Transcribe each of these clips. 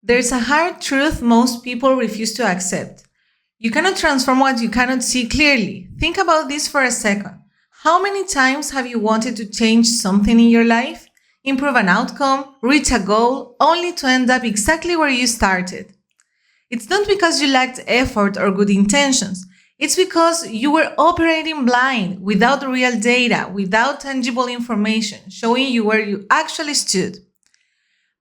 There's a hard truth most people refuse to accept. You cannot transform what you cannot see clearly. Think about this for a second. How many times have you wanted to change something in your life? Improve an outcome, reach a goal, only to end up exactly where you started? It's not because you lacked effort or good intentions. It's because you were operating blind, without real data, without tangible information, showing you where you actually stood.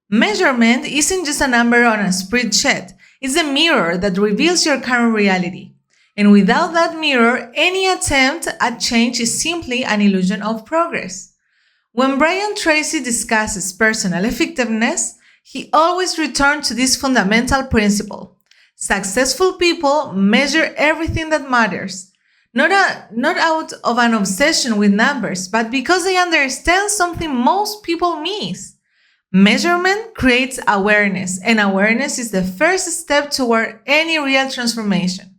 Measurement isn't just a number on a spreadsheet. It's a mirror that reveals your current reality. And without that mirror, any attempt at change is simply an illusion of progress. When Brian Tracy discusses personal effectiveness, he always returns to this fundamental principle. Successful people measure everything that matters, not out of an obsession with numbers, but because they understand something most people miss. Measurement creates awareness, and awareness is the first step toward any real transformation.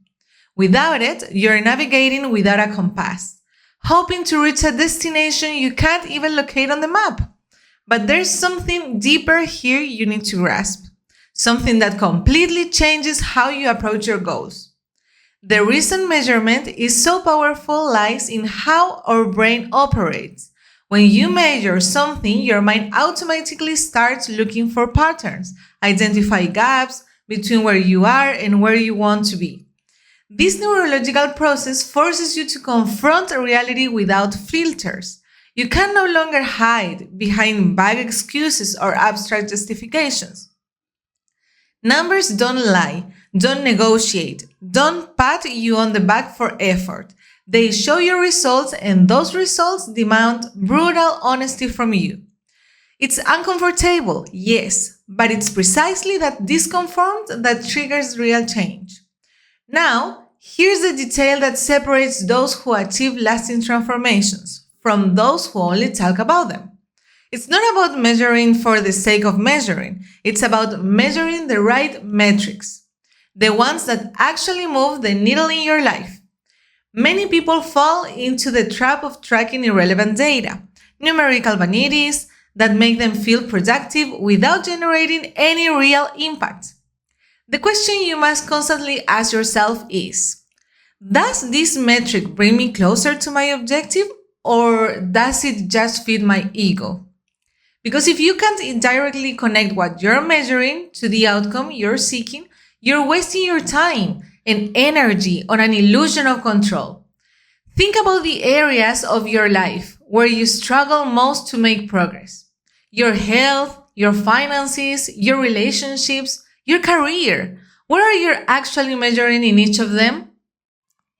Without it, you're navigating without a compass, hoping to reach a destination you can't even locate on the map. But there's something deeper here you need to grasp, something that completely changes how you approach your goals. The reason measurement is so powerful lies in how our brain operates. When you measure something, your mind automatically starts looking for patterns, identify gaps between where you are and where you want to be. This neurological process forces you to confront reality without filters. You can no longer hide behind vague excuses or abstract justifications. Numbers don't lie, don't negotiate, don't pat you on the back for effort. They show you results, and those results demand brutal honesty from you. It's uncomfortable, yes, but it's precisely that discomfort that triggers real change. Now, here's the detail that separates those who achieve lasting transformations from those who only talk about them. It's not about measuring for the sake of measuring. It's about measuring the right metrics, the ones that actually move the needle in your life. Many people fall into the trap of tracking irrelevant data, numerical vanities that make them feel productive without generating any real impact. The question you must constantly ask yourself is, does this metric bring me closer to my objective, or does it just feed my ego? Because if you can't directly connect what you're measuring to the outcome you're seeking, you're wasting your time and energy on an illusion of control. Think about the areas of your life where you struggle most to make progress. Your health, your finances, your relationships, your career. What are you actually measuring in each of them?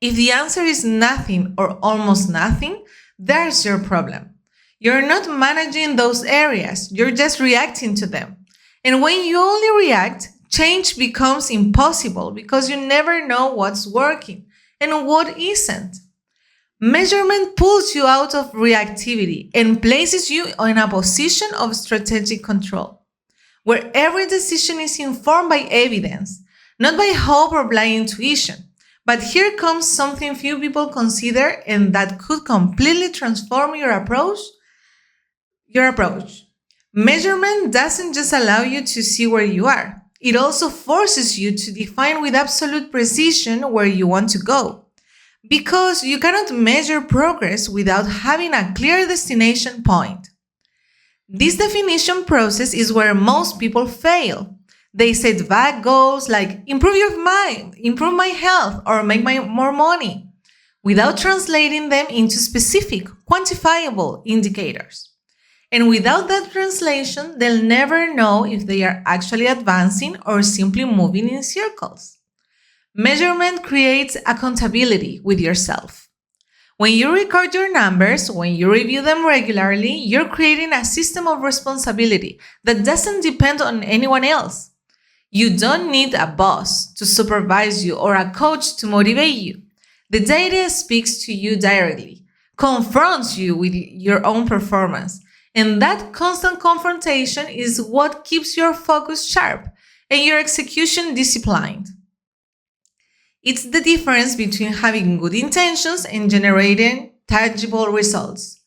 If the answer is nothing or almost nothing, there's your problem. You're not managing those areas, you're just reacting to them. And when you only react, change becomes impossible because you never know what's working and what isn't. Measurement pulls you out of reactivity and places you in a position of strategic control, where every decision is informed by evidence, not by hope or blind intuition. But here comes something few people consider and that could completely transform your approach. Measurement doesn't just allow you to see where you are. It also forces you to define with absolute precision where you want to go. Because you cannot measure progress without having a clear destination point. This definition process is where most people fail. They set vague goals like improve your mind, improve my health, or make more money, without translating them into specific, quantifiable indicators. And without that translation, they'll never know if they are actually advancing or simply moving in circles. Measurement creates accountability with yourself. When you record your numbers, when you review them regularly, you're creating a system of responsibility that doesn't depend on anyone else. You don't need a boss to supervise you or a coach to motivate you. The data speaks to you directly, confronts you with your own performance. And that constant confrontation is what keeps your focus sharp and your execution disciplined. It's the difference between having good intentions and generating tangible results.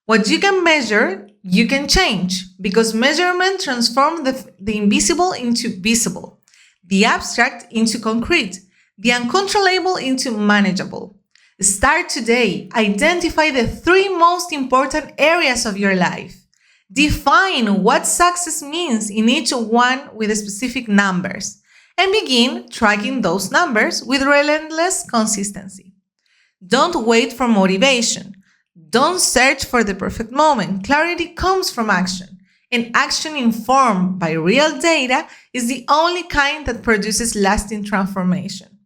What you can measure You can change because measurement transforms the invisible into visible, the abstract into concrete, the uncontrollable into manageable. Start today. Identify the 3 most important areas of your life. Define what success means in each one with specific numbers, and begin tracking those numbers with relentless consistency. Don't wait for motivation. Don't search for the perfect moment. Clarity comes from action, and action informed by real data is the only kind that produces lasting transformation.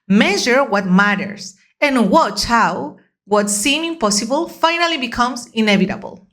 Measure what matters and watch how what seemed impossible finally becomes inevitable.